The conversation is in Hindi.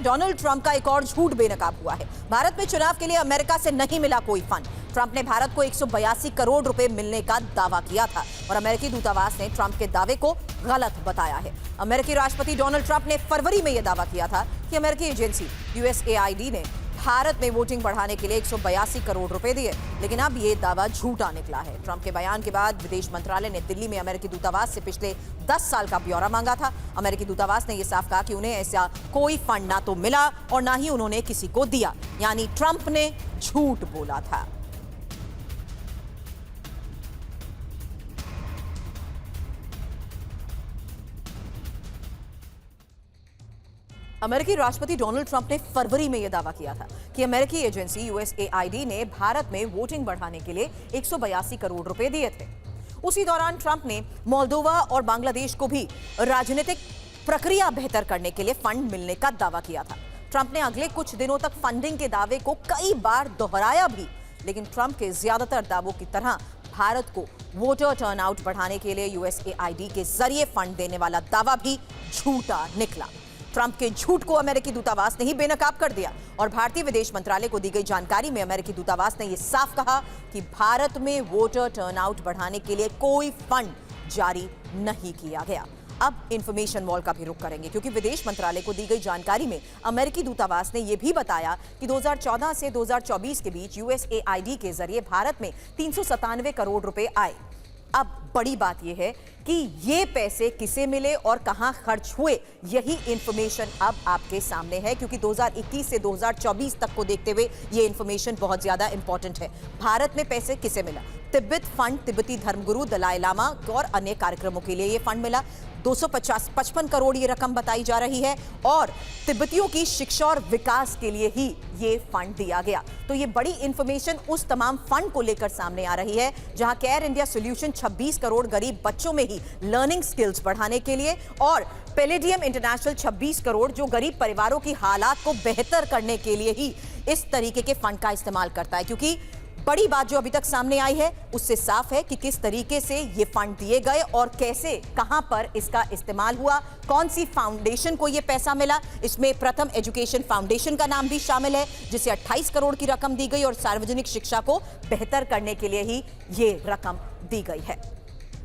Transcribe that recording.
डोनाल्ड ट्रंप का एक और झूठ बेनकाब हुआ है। भारत में चुनाव के लिए अमेरिका से नहीं मिला कोई फंड। ट्रंप ने भारत को 182 करोड़ रुपए मिलने का दावा किया था और अमेरिकी दूतावास ने ट्रंप के दावे को गलत बताया है। अमेरिकी राष्ट्रपति डोनाल्ड ट्रंप ने फरवरी में यह दावा किया था कि अमेरिकी एजेंसी USAID ने भारत में वोटिंग बढ़ाने के लिए 182 करोड़ रुपए दिए, लेकिन अब यह दावा झूठा निकला है। ट्रंप के बयान के बाद विदेश मंत्रालय ने दिल्ली में अमेरिकी दूतावास से पिछले 10 साल का ब्यौरा मांगा था। अमेरिकी दूतावास ने यह साफ कहा कि उन्हें ऐसा कोई फंड ना तो मिला और ना ही उन्होंने किसी को दिया, यानी ट्रंप ने झूठ बोला था। अमेरिकी राष्ट्रपति डोनाल्ड ट्रंप ने फरवरी में यह दावा किया था कि अमेरिकी एजेंसी USAID ने भारत में वोटिंग बढ़ाने के लिए 182 करोड़ रुपए दिए थे। उसी दौरान ट्रंप ने मोल्दोवा और बांग्लादेश को भी राजनीतिक प्रक्रिया बेहतर करने के लिए फंड मिलने का दावा किया था। ट्रंप ने अगले कुछ दिनों तक फंडिंग के दावे को कई बार दोहराया भी, लेकिन ट्रंप के ज्यादातर दावों की तरह भारत को वोटर टर्नआउट बढ़ाने के लिए USAID के जरिए फंड देने वाला दावा भी झूठा निकला। ट्रंप के झूठ को अमेरिकी दूतावास ने ही बेनकाब कर दिया और भारतीय विदेश मंत्रालय को दी गई जानकारी में अमेरिकी दूतावास ने यह साफ कहा कि भारत में वोटर टर्नआउट बढ़ाने के लिए कोई फंड जारी नहीं किया गया। अब इंफॉर्मेशन वॉल का भी रुख करेंगे, क्योंकि विदेश मंत्रालय को दी गई जानकारी में अमेरिकी दूतावास ने यह भी बताया कि 2014 से 2024 के बीच USAID के जरिए भारत में 397 करोड़ रुपए आए। अब बड़ी बात यह है कि ये पैसे किसे मिले और कहां खर्च हुए, यही इंफॉर्मेशन अब आपके सामने है, क्योंकि 2021 से 2024 तक को देखते हुए ये इंफॉर्मेशन बहुत ज्यादा इंपॉर्टेंट है। भारत में पैसे किसे मिला? तिब्बत फंड, तिब्बती धर्मगुरु दलाई लामा और अन्य कार्यक्रमों के लिए ये फंड मिला। 255 करोड़ ये रकम बताई जा रही है और तिब्बतियों की शिक्षा और विकास के लिए ही ये फंड दिया गया। तो ये बड़ी इंफॉर्मेशन उस तमाम फंड को लेकर सामने आ रही है, जहां केयर इंडिया सॉल्यूशन 26 करोड़ गरीब बच्चों में ही लर्निंग स्किल्स बढ़ाने के लिए और पैलेडियम इंटरनेशनल 26 करोड़ जो गरीब परिवारों की हालात को बेहतर करने के लिए ही इस तरीके के फंड का इस्तेमाल करता है। क्योंकि बड़ी बात जो अभी तक सामने आई है उससे साफ है कि किस तरीके से ये फंड दिए गए और कैसे, कहां पर इसका इस्तेमाल हुआ, कौन सी फाउंडेशन को ये पैसा मिला। इसमें प्रथम एजुकेशन फाउंडेशन का नाम भी शामिल है, जिसे 28 करोड़ की रकम दी गई और सार्वजनिक शिक्षा को बेहतर करने के लिए ही ये रकम दी गई है।